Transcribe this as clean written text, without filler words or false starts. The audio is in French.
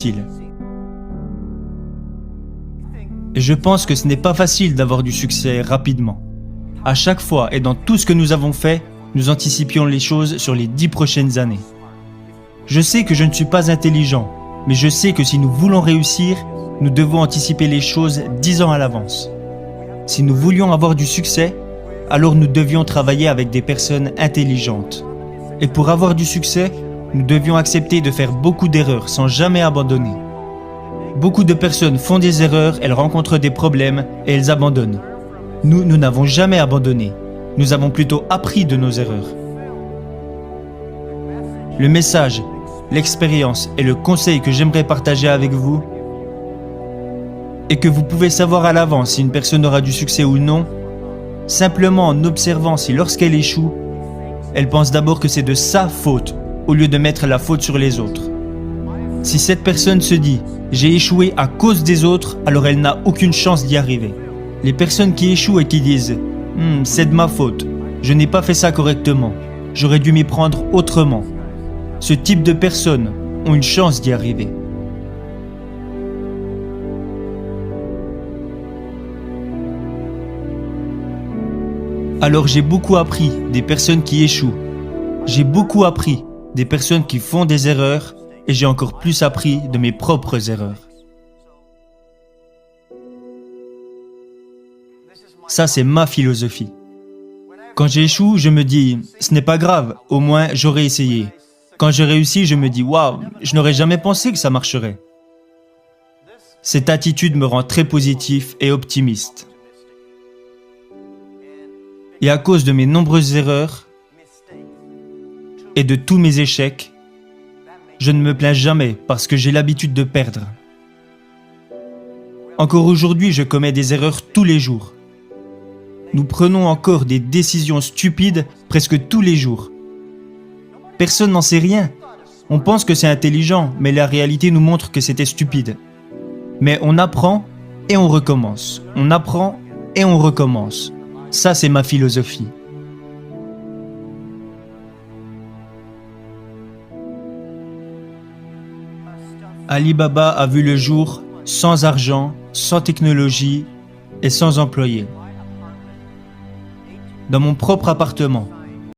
Et je pense que ce n'est pas facile d'avoir du succès rapidement. À chaque fois et dans tout ce que nous avons fait, nous anticipions les choses sur les 10 prochaines années. Je sais que je ne suis pas intelligent, mais je sais que si nous voulons réussir, nous devons anticiper les choses 10 ans à l'avance. Si nous voulions avoir du succès, alors nous devions travailler avec des personnes intelligentes. Et pour avoir du succès, nous devions accepter de faire beaucoup d'erreurs sans jamais abandonner. Beaucoup de personnes font des erreurs, elles rencontrent des problèmes et elles abandonnent. Nous n'avons jamais abandonné. Nous avons plutôt appris de nos erreurs. Le message, l'expérience et le conseil que j'aimerais partager avec vous est que vous pouvez savoir à l'avance si une personne aura du succès ou non, simplement en observant si lorsqu'elle échoue, elle pense d'abord que c'est de sa faute au lieu de mettre la faute sur les autres. Si cette personne se dit « j'ai échoué à cause des autres », alors elle n'a aucune chance d'y arriver. Les personnes qui échouent et qui disent « c'est de ma faute, je n'ai pas fait ça correctement, j'aurais dû m'y prendre autrement », ce type de personnes ont une chance d'y arriver. Alors j'ai beaucoup appris des personnes qui échouent. J'ai beaucoup appris des personnes qui font des erreurs et j'ai encore plus appris de mes propres erreurs. Ça, c'est ma philosophie. Quand j'échoue, je me dis « ce n'est pas grave, au moins j'aurais essayé ». Quand je réussis, je me dis « waouh, je n'aurais jamais pensé que ça marcherait ». Cette attitude me rend très positif et optimiste. Et à cause de mes nombreuses erreurs et de tous mes échecs, je ne me plains jamais parce que j'ai l'habitude de perdre. Encore aujourd'hui, je commets des erreurs tous les jours. Nous prenons encore des décisions stupides presque tous les jours. Personne n'en sait rien. On pense que c'est intelligent, mais la réalité nous montre que c'était stupide. Mais on apprend et on recommence. On apprend et on recommence. Ça, c'est ma philosophie. Alibaba a vu le jour sans argent, sans technologie et sans employés. Dans mon propre appartement,